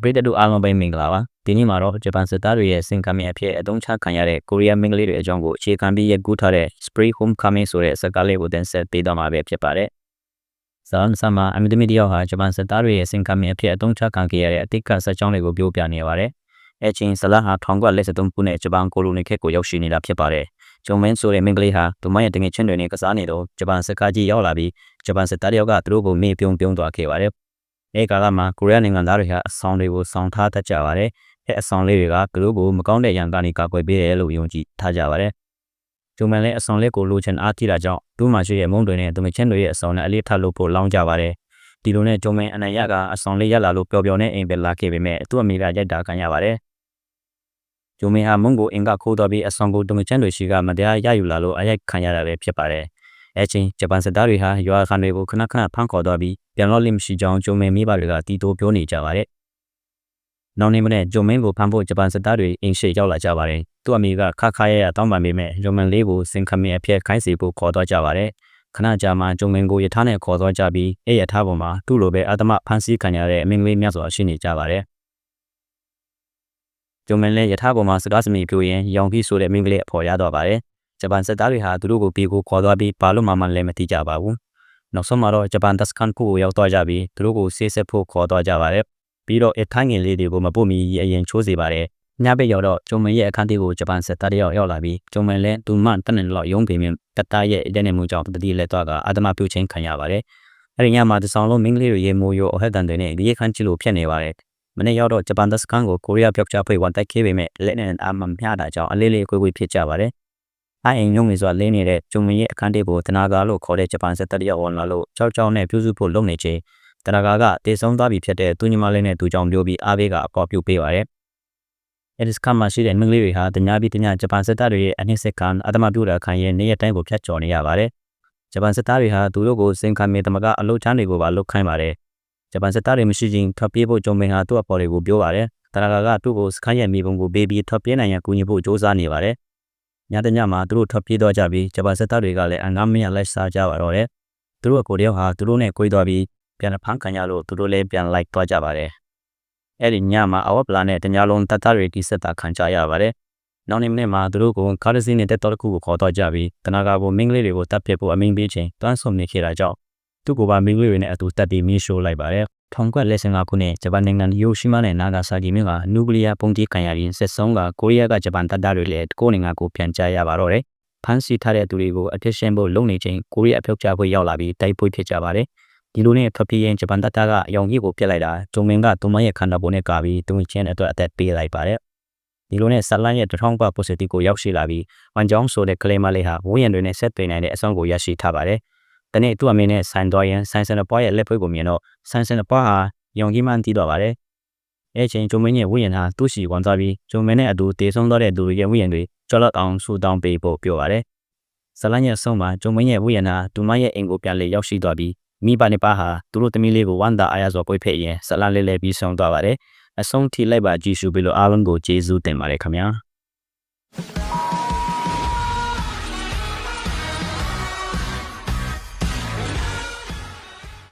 ပရိသတ်တို့အားလုံးပဲမင်္ဂလာပါဒီနေ့မှာတော့ဂျပန်စစ်သားတွေရဲ့စင်ကာမီအဖြစ်အသုံးချခံရတဲ့ကိုရီးယားမင်းကလေးတွေအကြောင်းကိုအခြေခံပြီးရိုက်ကူးထားတဲ့ Spring Homecoming ဆိုတဲ့စကားလေးကိုတင်ဆက်ပေးတော့မှာပဲဖြစ်ပါတယ်ဇာန်ဆာမာအမီတမီတယောက်ဟာဂျပန်စစ်သားတွေရဲ့စင်ကာမီအဖြစ်အသုံးချခံခဲ့ရတဲ့အတိတ်ကဆက်ကြောင်းတွေကိုပြောပြနေပါတယ်အချင်းဇလာဟာ1943ခုနှစ်ဂျပန်ကိုလိုနီခေတ်ကိုရောက်ရှိနေတာဖြစ်ပါတယ်ဂျုံမင်းဆိုတဲ့မင်းကလေးဟာသူမရဲ့တငယ်ချင်းတွေနဲ့ကစားနေတော့ဂျပန်စစ်ကားကြီးရောက်လာပြီးဂျပန်စစ်သားတယောက်ကသူတို့ကိုမေ့ပြုံသွားခဲ့ပါတယ်အဲကာလမှာကိုရီးယားနိုင်ငံသားတွေဟာအဆောင်တွေကိုစောင့်ထားတတ်ကြပါတယ်။အဲအဆောင်လေးတွေကသူတို့ကိုမကောင်းတဲ့ရန်ကနေကာကွယ်ပေးတယ်လို့ယုံကြည်ထားကြပါတယ်။ဂျုံမန်လည်းအဆောင်လေးကိုလိုချင်အားကြီးတာကြောင့်သူ့မှာရှိတဲ့မုံတွေနဲ့သူမချင်းတွေရဲ့အဆောင်နဲ့အလေးထားလို့ဖို့လောင်းကြပါတယ်။ဒီလိုနဲ့ဂျုံမန်အနံ့ရကအဆောင်လေးရက်လာလို့ပျော်ပျော်နဲ့အိမ်ပဲလာခဲ့ပေမဲ့သူ့အမိကရိုက်တာခံရပါတယ်။ဂျုံမန်ဟာမုံကိုအင်ကခိုးတော်ပြီးအဆောင်ကိုသူမချင်းတွေရှိကမတရားရယူလာလို့အရိုက်ခံရတာပဲဖြစ်ပါတယ်။အချင်းဂျပန်စစ်သားတွေဟာရွာခံတွေကိုခဏခဏဖမ်းခေါ်သွားပြီးပြန်လို့လိမရှိကြောင်းဂျုံမင်းမိဘတွေကတီတိုပြောနေကြပါတယ်။နောက်နေ့မနေ့ဂျုံမင်းကိုဖမ်းဖို့ဂျပန်စစ်သားတွေအင်ရှိရောက်လာကြပါတယ်။သူ့အမိကခါရတောင်းပန်ပေမဲ့ဂျုံမင်းလေးကိုစင်ခမင်းအဖြစ်ခိုင်းစီဖို့ခေါ်သွားကြပါတယ်။ခဏကြာမှဂျုံမင်းကိုရထားနဲ့ခေါ်သွားကြပြီးအဲရထားပေါ်မှာသူ့လိုပဲအသမဖမ်းဆီးခံရတဲ့အမင်းကလေးများစွာရှိနေကြပါတယ်။ဂျုံမင်းလည်းရထားပေါ်မှာစကားစမြည်ပြောရင်ရောင်ပြီးဆိုတဲ့မင်းကလေးအဖော်ရတော့ပါတယ်။ဂျပန်စစ်သားတွေဟာသူတို့ကိုပြေကိုခေါ်သွားပြီးဘာလို့မှလည်းမသိကြပါဘူး။နောက်ဆုံးမှာတော့ဂျပန်တပ်စခန်းကိုရောက်သွားကြပြီးသူတို့ကိုဆေးဆက်ဖို့ခေါ်သွားကြပါတယ်။ပြီးတော့ထိုင်းငယ်လေးတွေကိုမပို့မီအရင်ချိုးစေပါတယ်။ညဘက်ရောက်တော့ဂျုံမန်ရဲ့အခန်းထဲကိုဂျပန်စစ်သားတယောက်ရောက်လာပြီးဂျုံမန်လည်းသူမှတနင်္လာရုံးပေမဲ့တတရဲ့အတဲ့နေမှုကြောင့်တတိလက်သွားကအဒမပြုချင်းခံရပါတယ်။အဲဒီညမှာတဆောင်လုံးမင်းကလေးတွေရေမိုးရိုအဟက်တန်တွေနဲ့ဒီခန်းချီလိုဖြစ်နေပါတယ်။မနေ့ရောက်တော့ဂျပန်တပ်စခန်းကိုကိုရီးယားပြောက်ချဖွဲ့ဝန်တိုက်ခဲ့ပေမဲ့လက်နဲ့အာမမျှတာကြောင့်အလေးလေးကွေးကွေးဖြစ်ကြပါတယ်။အိမ်ညုံနေစွာလင်းနေတဲ့ဂျုံမင်းရဲ့အခန်းထဲကိုတနာကာလို့ခေါ်တဲ့ဂျပန်စစ်တပ်ရောက်ဝင်လာလို့ကြောက်နဲ့ပြုစုဖို့လုပ်နေချိန်တနာကာကတေဆုံးသွားပြီဖြစ်တဲ့သူညီမလေးနဲ့သူကြောင့်ပြောပြီးအားပေးကအကောက်ပြုတ်ပေးပါတယ်။အဲဒီစခန်းမှာရှိတဲ့မင်းကလေးတွေဟာတညာပြီးတညာဂျပန်စစ်တပ်တွေရဲ့အနှစ်စစ်ခံအတမပြုတာခံရဲ့နေရတိုင်းကိုဖျက်ချော်နေရပါတယ်။ဂျပန်စစ်သားတွေဟာသူတို့ကိုစင်ခံမေတမကအလုတ်ချမ်းတွေကိုပါလုတ်ခိုင်းပါတယ်။ဂျပန်စစ်သားတွေမရှိချင်းထွက်ပြေးဖို့ဂျုံမင်းဟာသူ့အပေါ်တွေကိုပြောပါတယ်။တနာကာကသူ့ကိုစခန်းရဲ့မိဘုံကိုပေးပြီးထွက်ပြေးနိုင်ရန်ကူညီဖို့ကြိုးစားနေပါတယ်။ညတညမှာသူတို့ထွက်ပြေးသွားကြပြီးဂျပန်စစ်သားတွေကလည်းအငမ်းမရလိုက်စားကြပါတော့တယ်။သူတို့အကိုတယောက်ဟာသူတို့နဲ့ကိုယ်သွားပြီးပြန်ဖမ်းခံရလို့သူတို့လည်းပြန်လိုက်သွားကြပါတယ်။အဲ့ဒီညမှာအဝတ်ပလာနဲ့တညလုံးတပ်သားတွေတိဆက်တာခံကြရပါတယ်။နောက်နေ့မနေ့မှာသူတို့ကကားတစ်စီးနဲ့တက်တော်တစ်ခုကိုခေါ်သွားကြပြီးတနာကာကိုမင်းကလေးတွေကိုတပ်ပစ်ဖို့အမိန့်ပေးချိန်တွန်းဆုံနေခဲ့တာကြောင့်သူ့ကိုပါမင်းကလေးတွေနဲ့အတူတပ်ပြီးမီးရှို့လိုက်ပါတယ်။1945ခုနှစ်ဂျပန်နိုင်ငံဟီရိုရှီမာနဲ့နာဂါဆာကီမြို့ကနျူကလ িয়ার ပုံကြီးခံရရင်ဆက်ဆုံးကကိုရီးယားကဂျပန်တပ်သားတွေလည်းကိုနိုင်ငံကိုပြန်ကြရပါတော့တယ်။ဖမ်းဆီးထားတဲ့သူတွေကိုအထက်ရှင်းဖို့လုပ်နေချိန်ကိုရီးယားအဖြုတ်ချဖို့ရောက်လာပြီးတိုက်ပွဲဖြစ်ကြပါတယ်။ဒီလိုနဲ့ထွက်ပြေးရင်ဂျပန်တပ်သားကအယောင်ကြီးကိုပြစ်လိုက်တာဂျုံမင်းကသူမရဲ့ခန္ဓာကိုယ်နဲ့ကာပြီးသူ့ချင်းအတွက်အသက်ပေးလိုက်ပါတယ်။ဒီလိုနဲ့ဆလန်ရဲ့တစ်ထောင်ပတ်ပိုစတီကိုရောက်ရှိလာပြီးဝန်ကြောင်းဆိုတဲ့ကလေးမလေးဟာဝင်းရံတွေနဲ့ဆက်သွင်းနိုင်တဲ့အဆောင်ကိုရရှိထားပါတယ်။တနေ့သူ့အမေနဲ့ဆိုင်တော်ရင်ဆိုင်စနပွားရဲ့လက်ဖွဲကိုမြင်တော့ဆိုင်စနပွားဟာယုံကြည်မှန်းသိတော့ပါတယ်။အဲချိန်ဂျုံမင်းရဲ့ဝိညာဉ်ဟာသူ့ရှိဝင်သွားပြီးဂျုံမင်းနဲ့အတူတည်ဆုံသွားတဲ့သူရဲ့ဝိညာဉ်တွေကြော်လောက်အောင်ဆူတောင်းပေးဖို့ပြောပါတယ်။ဇလန်ရဲ့အဆုံးမှာဂျုံမင်းရဲ့ဝိညာဉ်ဟာသူမရဲ့အိမ်ကိုပြန်လေရောက်ရှိသွားပြီးမိဘနှစ်ပါးဟာသူတို့သမီးလေးကိုဝမ်းသာအားရစွာပွေဖက်ရင်ဇလန်လေးလည်းပြီးဆုံးသွားပါတယ်။အဆုံးထိလိုက်ပါကြည့်ရှုပြီးလို့အားလုံးကိုကျေးဇူးတင်ပါတယ်ခင်ဗျာ။